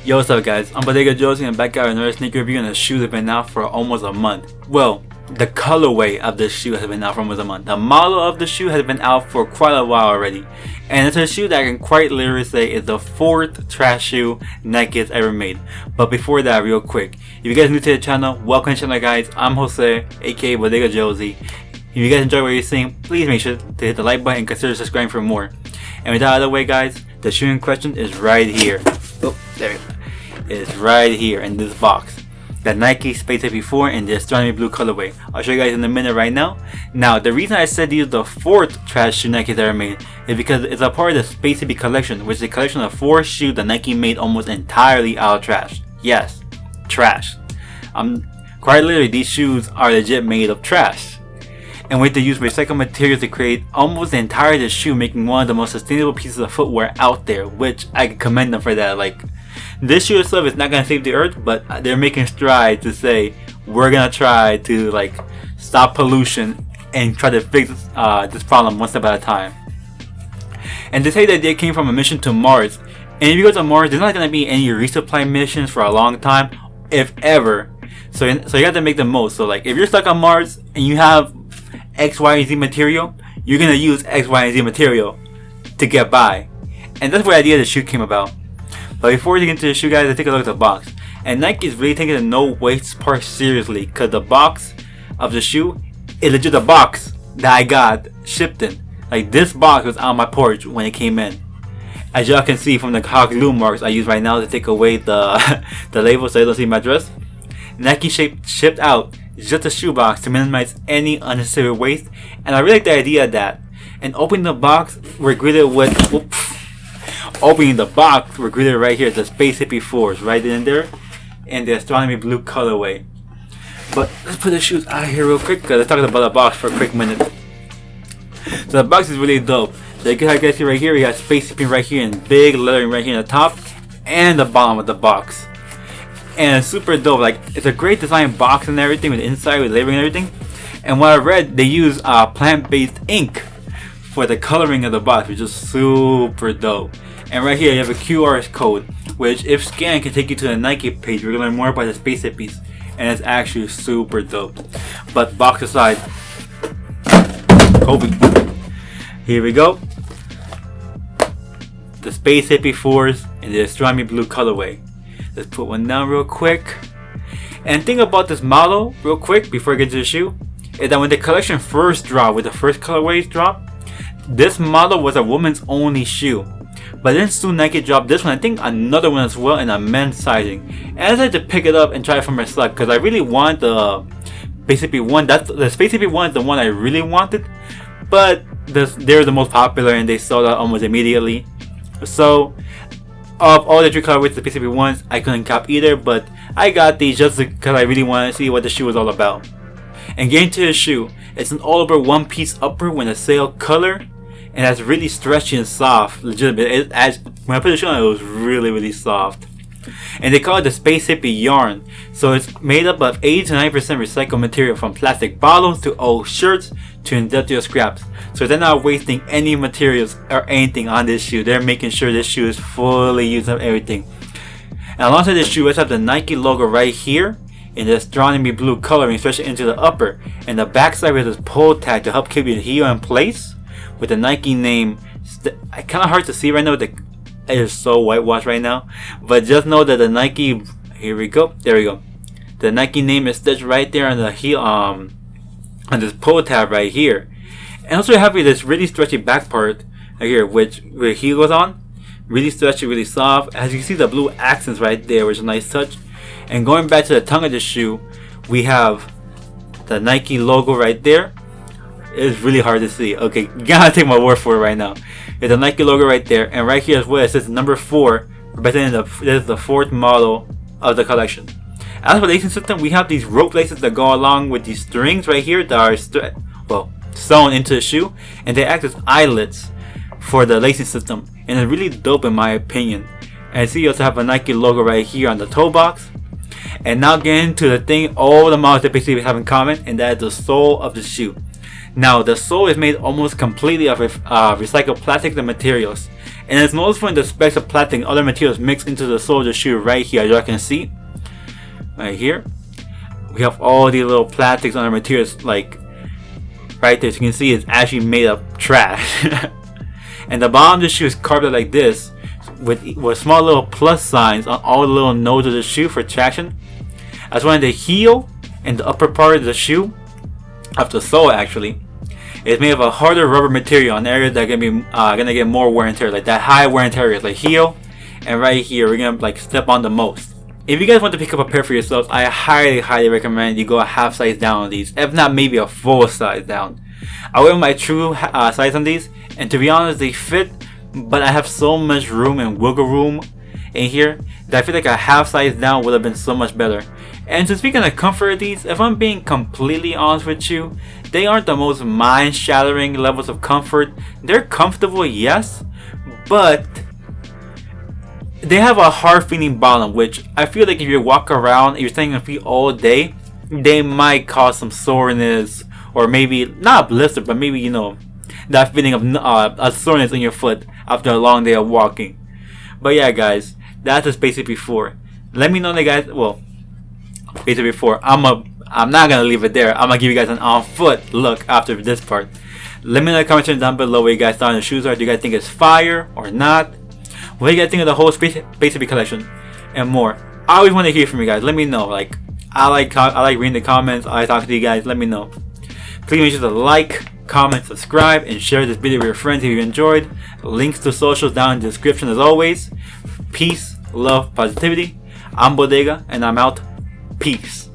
Yo, what's up guys, I'm Bodega Josie and back out with another sneaker review, and the shoes have been out for almost a month. Well, the colorway of the shoe has been out for almost a month. The model of the shoe has been out for quite a while already. And it's a shoe that I can quite literally say is the 4th trash shoe Nike has ever made. But before that, real quick, if you guys are new to the channel, welcome to the channel guys. I'm Jose, aka Bodega Josie. If you guys enjoy what you're seeing, please make sure to hit the like button and consider subscribing for more. And with that out of the way guys, the shoe in question is right here. Oh, there it is. It's right here in this box. The Nike Space Hippie 4 in the Astronomy Blue colorway. I'll show you guys in a minute right now. Now, the reason I said these are the 4th trash shoe Nike has ever made is because it's a part of the Space Hippie collection, which is a collection of 4 shoes that Nike made almost entirely out of trash. Yes, trash. Quite literally, these shoes are legit made of trash. And with the use of recycled materials to create almost the entire of the shoe, making one of the most sustainable pieces of footwear out there, which I can commend them for that. Like, this shoe itself is not going to save the earth, but they're making strides to say we're going to try to like stop pollution and try to fix this problem one step at a time. And to say that they came from a mission to Mars, and if you go to Mars, there's not going to be any resupply missions for a long time, if ever. So you have to make the most. So like if you're stuck on Mars and you have X, Y, and Z material, you're going to use X, Y, and Z material to get by. And that's where the idea of the shoe came about. But before we get into the shoe guys, let's take a look at the box. And Nike is really taking the no waste part seriously, because the box of the shoe is legit the box that I got shipped in. Like, this box was on my porch when it came in. As y'all can see from the hot glue marks I use right now to take away the label so you don't see my dress, Nike shipped out just a shoebox to minimize any unnecessary waste. And I really like the idea of that. And opening the box, we're greeted with opening the box, we're greeted right here, the Space Hippie 4s right in there, and the Astronomy Blue colorway. But let's put the shoes out of here real quick, because let's talk about the box for a quick minute. So the box is really dope. So you can see right here, we got Space Hippie right here in big lettering right here in the top and the bottom of the box. And it's super dope. Like, it's a great design box and everything, with inside with labeling and everything. And what I read, they use plant-based ink for the coloring of the box, which is super dope. And right here you have a QR code, which if scanned can take you to the Nike page. We're gonna learn more about the Space Hippies, and it's actually super dope. But box aside, Kobe. Here we go. The Space Hippie 4s in the Astronomy Blue colorway. Let's put one down real quick. And think about this model real quick before I get to the shoe, is that when the collection first dropped, with the first colorways dropped, this model was a woman's only shoe. But then soon Nike dropped this one, I think another one as well in a men's sizing. And I decided to pick it up and try it for myself, because I really want the Space Hippie 1. The Space Hippie 1 is the one I really wanted. But they're the most popular and they sold out almost immediately. So of all the 3 colorways, the Space Hippie 1s, I couldn't cop either. But I got these just because I really wanted to see what the shoe was all about. And getting to the shoe, it's an all over one piece upper with a sail color. And that's really stretchy and soft, legitimate. When I put the shoe on, it was really soft. And they call it the Space Hippie yarn. So it's made up of 80 to 90% recycled material, from plastic bottles to old shirts to industrial scraps. So they're not wasting any materials or anything on this shoe. They're making sure this shoe is fully used up everything. And alongside this shoe, let's have the Nike logo right here in the Astronomy Blue coloring, stretched into the upper. And the backside with this pull tag to help keep your heel in place, with the Nike name. Kind of hard to see right now, it is so whitewashed right now, but just know that the Nike, here we go, there we go, the Nike name is stitched right there on the heel, on this pull tab right here. And also you have this really stretchy back part right here, which where the heel goes on, really stretchy, really soft. As you can see, the blue accents right there, which is a nice touch. And going back to the tongue of the shoe, we have the Nike logo right there. It's really hard to see. Okay, you gotta take my word for it right now. There's a Nike logo right there, and right here as well it says number 4, representing this is the 4th model of the collection. As for the lacing system, we have these rope laces that go along with these strings right here that are sewn into the shoe, and they act as eyelets for the lacing system, and it's really dope in my opinion. And see, you also have a Nike logo right here on the toe box. And now getting to the thing all the models that basically have in common, and that is the sole of the shoe. Now the sole is made almost completely of recycled plastics and materials. And it's noticeable in the specs of plastic and other materials mixed into the sole of the shoe right here. As y'all can see, right here, we have all these little plastics on our materials, like right there. So you can see it's actually made of trash. And the bottom of the shoe is carved out like this, with small little plus signs on all the little nodes of the shoe for traction. As well as the heel and the upper part of the shoe, of the sole actually, is made of a harder rubber material on areas that are gonna get more wear and tear, like that high wear and tear areas, like heel and right here. We're gonna like step on the most. If you guys want to pick up a pair for yourselves, I highly recommend you go a half size down on these, if not maybe a full size down. I wear my true size on these, and to be honest, they fit, but I have so much room and wiggle room in here that I feel like a half size down would have been so much better. And to speak on the comfort of these, if I'm being completely honest with you, they aren't the most mind-shattering levels of comfort. They're comfortable, yes, but they have a hard feeling bottom, which I feel like if you walk around and you're standing on feet all day, they might cause some soreness, or maybe not a blister, but maybe, you know, that feeling of a soreness in your foot after a long day of walking. But yeah, guys, that's the Basic Before. Let me know that, guys. Well, Basic Before. I'm not gonna leave it there. I'm gonna give you guys an on foot look after this part. Let me know in the comment section down below what you guys thought on the shoes are. Do you guys think it's fire or not? What do you guys think of the whole Basic collection and more? I always want to hear from you guys. Let me know. Like, I like reading the comments. I like talking to you guys. Let me know. Please make sure to like, comment, subscribe, and share this video with your friends if you enjoyed. Links to socials down in the description as always. Peace, love, positivity. I'm Bodega, and I'm out. Peace.